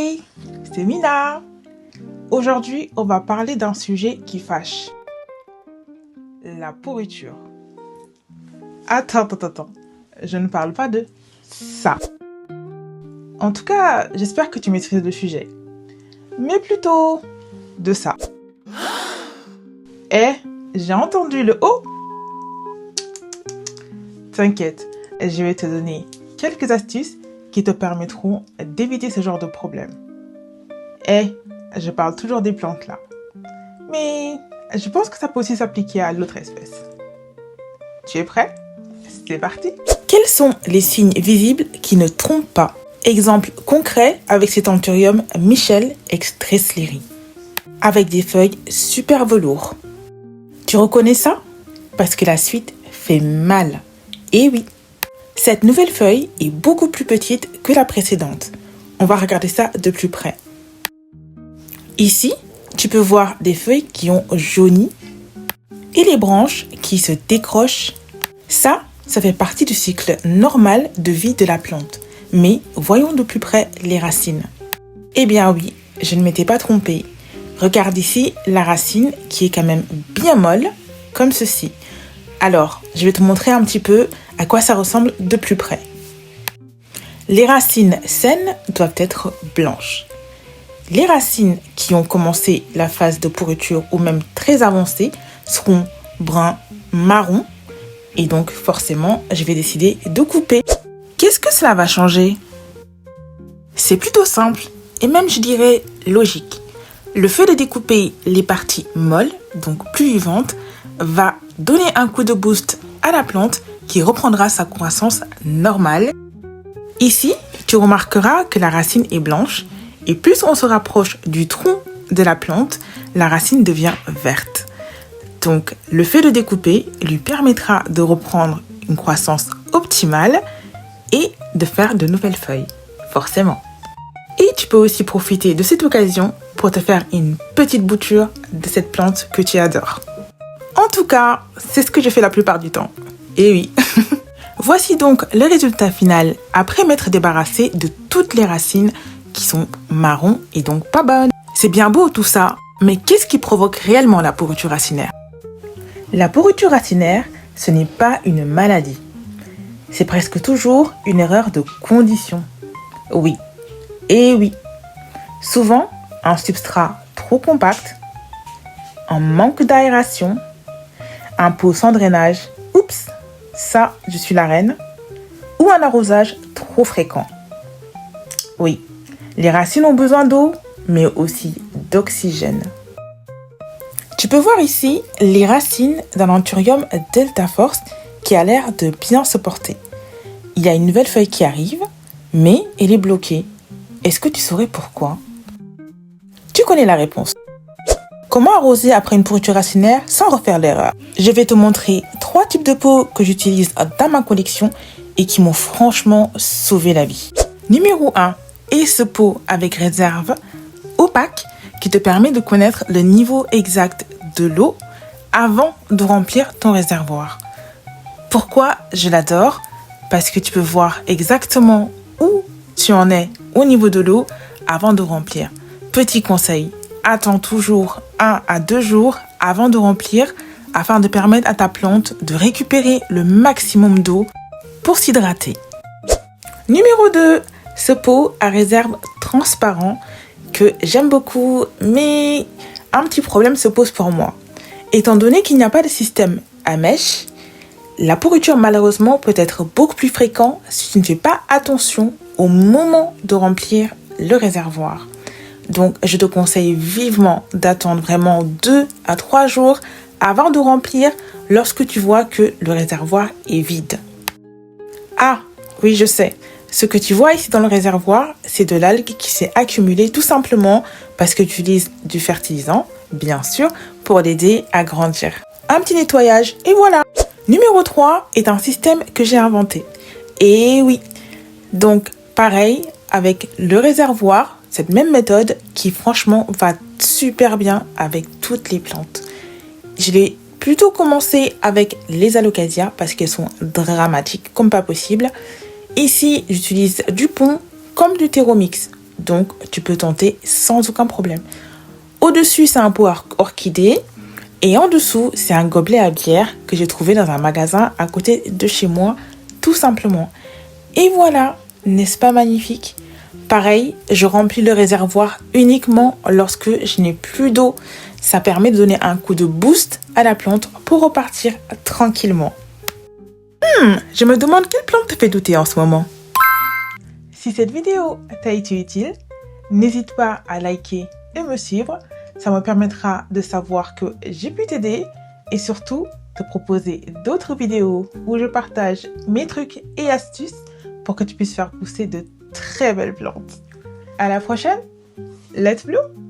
Hey, c'est Mina. Aujourd'hui, on va parler d'un sujet qui fâche. La pourriture. Attends. Je ne parle pas de ça. En tout cas, j'espère que tu maîtrises le sujet. Mais plutôt de ça. Eh, j'ai entendu le O. T'inquiète, je vais te donner quelques astuces qui te permettront d'éviter ce genre de problème. Eh, je parle toujours des plantes là. Mais je pense que ça peut aussi s'appliquer à l'autre espèce. Tu es prêt? C'est parti! Quels sont les signes visibles qui ne trompent pas? Exemple concret avec cet anthurium Michel extresleri, avec des feuilles super velours. Tu reconnais ça? Parce que la suite fait mal. Et oui, cette nouvelle feuille est beaucoup plus petite que la précédente. On va regarder ça de plus près. Ici, tu peux voir des feuilles qui ont jauni et les branches qui se décrochent. Ça fait partie du cycle normal de vie de la plante. Mais voyons de plus près les racines. Eh bien oui, je ne m'étais pas trompée. Regarde ici la racine qui est quand même bien molle, comme ceci. Alors, je vais te montrer un petit peu à quoi ça ressemble de plus près. Les racines saines doivent être blanches. Les racines qui ont commencé la phase de pourriture ou même très avancée seront brun marron. Et donc forcément, je vais décider de couper. Qu'est-ce que cela va changer? C'est plutôt simple et même je dirais logique. Le fait de découper les parties molles, donc plus vivantes, va donner un coup de boost à la plante qui reprendra sa croissance normale. Ici, tu remarqueras que la racine est blanche et plus on se rapproche du tronc de la plante, la racine devient verte. Donc, le fait de découper lui permettra de reprendre une croissance optimale et de faire de nouvelles feuilles, forcément. Et tu peux aussi profiter de cette occasion pour te faire une petite bouture de cette plante que tu adores. En tout cas, c'est ce que je fais la plupart du temps. Et oui. Voici donc le résultat final après m'être débarrassé de toutes les racines qui sont marron et donc pas bonnes. C'est bien beau tout ça, mais qu'est-ce qui provoque réellement la pourriture racinaire? La pourriture racinaire, ce n'est pas une maladie. C'est presque toujours une erreur de condition. Oui, et oui. Souvent, un substrat trop compact, un manque d'aération, un pot sans drainage, oups, ça, je suis la reine, ou un arrosage trop fréquent. Oui, les racines ont besoin d'eau, mais aussi d'oxygène. Tu peux voir ici les racines d'un anthurium Delta Force qui a l'air de bien se porter. Il y a une nouvelle feuille qui arrive, mais elle est bloquée. Est-ce que tu saurais pourquoi? Tu connais la réponse. Comment arroser après une pourriture racinaire sans refaire l'erreur? Je vais te montrer 3 types de pots que j'utilise dans ma collection et qui m'ont franchement sauvé la vie. Numéro 1 est ce pot avec réserve opaque qui te permet de connaître le niveau exact de l'eau avant de remplir ton réservoir. Pourquoi je l'adore? Parce que tu peux voir exactement où tu en es au niveau de l'eau avant de remplir. Petit conseil, attends toujours 1 à 2 jours avant de remplir afin de permettre à ta plante de récupérer le maximum d'eau pour s'hydrater. Numéro 2, ce pot à réserve transparent que j'aime beaucoup, mais un petit problème se pose pour moi. Étant donné qu'il n'y a pas de système à mèche, la pourriture malheureusement peut être beaucoup plus fréquente si tu ne fais pas attention au moment de remplir le réservoir. Donc, je te conseille vivement d'attendre vraiment 2 à 3 jours avant de remplir lorsque tu vois que le réservoir est vide. Ah, oui, je sais. Ce que tu vois ici dans le réservoir, c'est de l'algue qui s'est accumulée tout simplement parce que tu utilises du fertilisant, bien sûr, pour l'aider à grandir. Un petit nettoyage et voilà. Numéro 3 est un système que j'ai inventé. Et oui, donc pareil avec le réservoir, cette même méthode qui franchement va super bien avec toutes les plantes. Je l'ai plutôt commencé avec les alocasias parce qu'elles sont dramatiques comme pas possible. Ici, j'utilise du pont comme du Theromix donc tu peux tenter sans aucun problème. Au-dessus, c'est un pot orchidée et en dessous, c'est un gobelet à bière que j'ai trouvé dans un magasin à côté de chez moi, tout simplement. Et voilà, n'est-ce pas magnifique? Pareil, je remplis le réservoir uniquement lorsque je n'ai plus d'eau. Ça permet de donner un coup de boost à la plante pour repartir tranquillement. Je me demande quelle plante te fait douter en ce moment. Si cette vidéo t'a été utile, n'hésite pas à liker et me suivre. Ça me permettra de savoir que j'ai pu t'aider et surtout te proposer d'autres vidéos où je partage mes trucs et astuces pour que tu puisses faire pousser de très belles plantes. À la prochaine, let's bloom!